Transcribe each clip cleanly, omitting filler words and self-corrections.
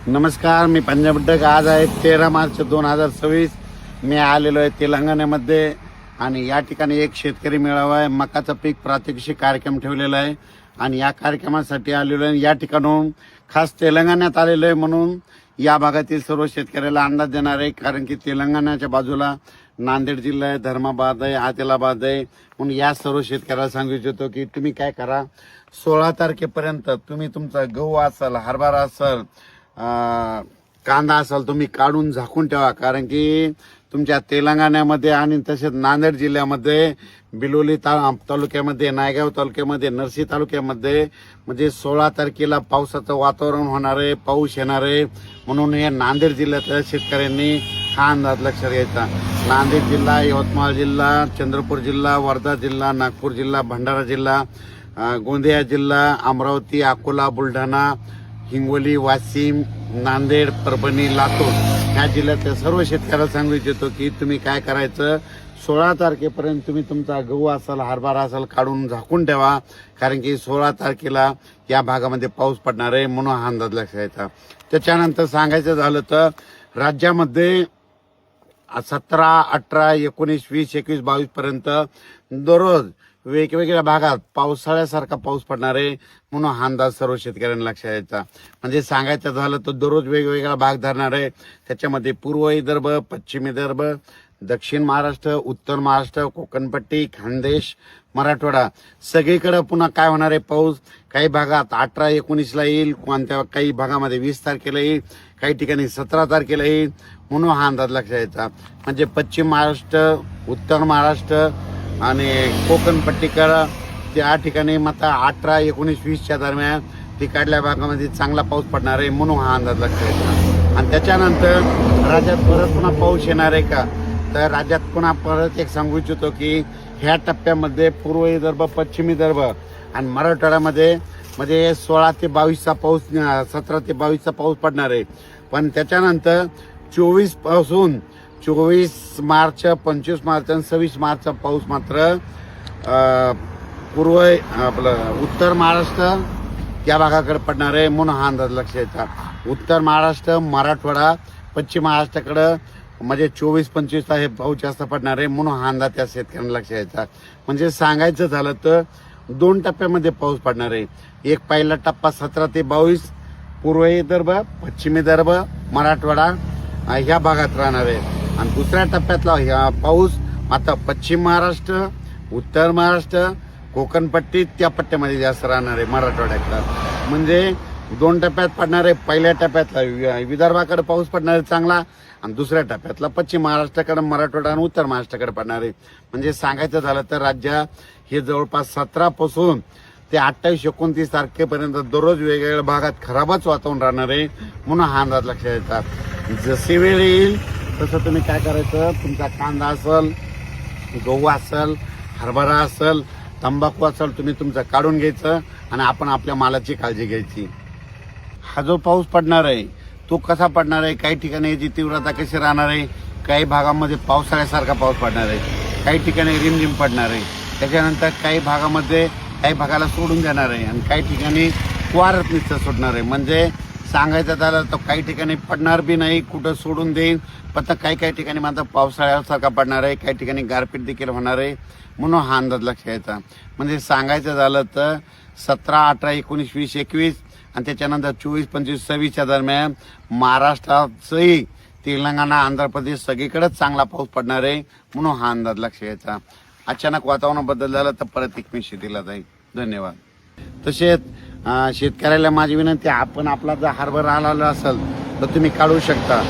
नमस्कार, मी पंजाब डक. आज आहे 13 मार्च 2026. मी आलेलो आहे तेलंगणामध्ये आणि या ठिकाणी एक शेतकरी मेळावा आहे. मकाचं पीक प्रात्यक्षिक कार्यक्रम ठेवलेला आहे आणि या कार्यक्रमासाठी आलेलो आहे. या ठिकाणून खास तेलंगणात आलेलो आहे म्हणून या भागातील सर्व शेतकऱ्याला अंदाज देणार आहे. कारण की तेलंगणाच्या बाजूला नांदेड जिल्हा आहे, धर्माबाद आहे, आदिलाबाद आहे. म्हणून या सर्व शेतकऱ्याला सांगू इच्छितो की तुम्ही काय करा, 16 तारखेपर्यंत तुम्ही तुमचा गहू असेल, हरभरा असेल, कांदा असेल तुम्ही काढून झाकून ठेवा. कारण की तुमच्या तेलंगणामध्ये आणि तसेच नांदेड जिल्ह्यामध्ये बिलोली तालुक्यामध्ये, नायगाव तालुक्यामध्ये, नरसी तालुक्यामध्ये म्हणजे 16 तारखेला पावसाचं वातावरण होणार आहे, पाऊस येणार आहे. म्हणून हे नांदेड जिल्ह्यातल्या शेतकऱ्यांनी हा अंदाज लक्षात घ्यायचा. नांदेड जिल्हा, यवतमाळ जिल्हा, चंद्रपूर जिल्हा, वर्धा जिल्हा, नागपूर जिल्हा, भंडारा जिल्हा, गोंदिया जिल्हा, अमरावती, अकोला, बुलढाणा, हिंगोली, वाशिम, नांदेड, परभणी, लातूर ह्या जिल्ह्यातल्या सर्व शेतकऱ्याला सांगू इच्छितो की तुम्ही काय करायचं, 16 तारखेपर्यंत तुम्ही तुमचा गहू असेल, हरभरा असेल काढून झाकून ठेवा. कारण की 16 तारखेला या भागामध्ये पाऊस पडणार आहे म्हणून हा अंदाज लक्षात घ्यायचा. त्याच्यानंतर सांगायचं झालं तर राज्यामध्ये 17, 18, 19, 20, 21, 22 पर्यंत दररोज वेगवेगळ्या भागात पावसाळ्यासारखा पाऊस पडणार आहे म्हणून हा अंदाज सर्व शेतकऱ्यांना लक्षात यायचा. म्हणजे सांगायचं झालं तर दररोज वेगवेगळा भाग धरणार आहे. त्याच्यामध्ये पूर्व विदर्भ, पश्चिम विदर्भ, दक्षिण महाराष्ट्र, उत्तर महाराष्ट्र, कोकणपट्टी, खानदेश, मराठवाडा सगळीकडे पुन्हा काय होणार आहे पाऊस. काही भागात 18, 19ला येईल, कोणत्या काही भागामध्ये 20 तारखेला येईल, काही ठिकाणी 17 तारखेला येईल म्हणून हा अंदाज लक्षात यायचा. म्हणजे पश्चिम महाराष्ट्र, उत्तर महाराष्ट्र आणि कोकणपट्टीकडं त्या ठिकाणी मात्र 18, 19, 20च्या दरम्यान तिकडल्या भागामध्ये चांगला पाऊस पडणार आहे म्हणून हा अंदाज लक्षात यायचा. आणि त्याच्यानंतर राज्यात परत पुन्हा पाऊस येणार आहे का, तर राज्यात पुन्हा परत एक सांगू इच्छितो की ह्या टप्प्यामध्ये पूर्व विदर्भ, पश्चिम विदर्भ आणि मराठवाड्यामध्ये म्हणजे 16 ते 22चा पाऊस, 17 ते 22चा पाऊस पडणार आहे. पण त्याच्यानंतर 24 पासून 24 मार्च, 25 मार्च आणि 26 मार्चचा पाऊस मात्र पूर्व उत्तर महाराष्ट्र या भागाकडे पडणार आहे म्हणून हा अंदाज लक्षात यायचा. उत्तर महाराष्ट्र, मराठवाडा, पश्चिम महाराष्ट्राकडं म्हणजे 24-25चा हे पाऊस जास्त पडणार आहे म्हणून हा अंदाज त्या शेतकऱ्यांना लक्षात यायचा. म्हणजे सांगायचं झालं तर 2 टप्प्यामध्ये पाऊस पडणार आहे. एक पहिला टप्पा 17 ते 22 पूर्व विदर्भ, पश्चिम विदर्भ, मराठवाडा ह्या भागात राहणार आहे. आणि दुसऱ्या टप्प्यातला ह्या पाऊस आता पश्चिम महाराष्ट्र, उत्तर महाराष्ट्र, कोकणपट्टी त्या पट्ट्यामध्ये जास्त राहणार आहे मराठवाड्यातला. म्हणजे 2 टप्प्यात पडणार आहे. पहिल्या टप्प्यातला विदर्भाकडे पाऊस पडणार आहे चांगला आणि दुसऱ्या टप्प्यातला पश्चिम महाराष्ट्राकडे, मराठवाडा आणि उत्तर महाराष्ट्राकडे पडणार आहे. म्हणजे सांगायचं झालं तर राज्य हे जवळपास 17 पासून ते 28, 29 तारखेपर्यंत दररोज वेगवेगळ्या भागात खराबच वातावरण राहणार आहे म्हणून हा अंदाज लक्षात यायचा. जशी वेळ येईल तसं तुम्ही काय करायचं, तुमचा कांदा असेल, गहू असेल, हरभरा असेल, तंबाखू असेल तुम्ही तुमचं काढून घ्यायचं आणि आपण आपल्या मालाची काळजी घ्यायची. हा जो पाऊस पडणार आहे तो कसा पडणार आहे, काही ठिकाणी याची तीव्रता कशी राहणार आहे. काही भागामध्ये पावसाळ्यासारखा पाऊस पडणार आहे, काही ठिकाणी रिमझिम पडणार आहे. त्याच्यानंतर काही भागामध्ये काही भागाला सोडून देणार आहे आणि काही ठिकाणी वारत नुसतं सोडणार आहे. म्हणजे सांगायचं झालं तर काही ठिकाणी पडणार बी नाही, कुठं सोडून देईन. पण काही ठिकाणी मात्र पावसाळ्यासारखा पडणार आहे, काही ठिकाणी गारपीट देखील होणार आहे म्हणून हा अंदाज लक्षात यायचा. म्हणजे सांगायचं झालं तर 17, 18, 19, 20, 21 आणि त्याच्यानंतर 24, 25, 26च्या दरम्यान महाराष्ट्रातही तेलंगणा, आंध्र प्रदेश सगळीकडेच चांगला पाऊस पडणार आहे म्हणून हा अंदाज लक्षात यायचा. अचानक वातावरण बदल झालं तर परत एक मी शेतीला जाईल. धन्यवाद. तसेच शेतकऱ्याला माझी विनंती, आपण आपला जर हरभरा आलेला असेल तर तुम्ही काढू शकता,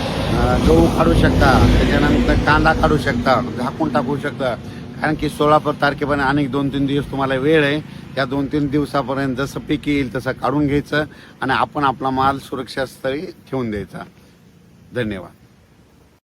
गहू काढू शकता, त्याच्यानंतर कांदा काढू शकता, झाकून टाकू शकता. कारण की 16 तारखेपर्यंत अनेक 2-3 दिवस तुम्हाला वेळ आहे. त्या 2-3 दिवसापर्यंत जसं पीक येईल तसं काढून घ्यायचं आणि आपण आपला माल सुरक्षित स्थळी ठेवून द्यायचा. धन्यवाद.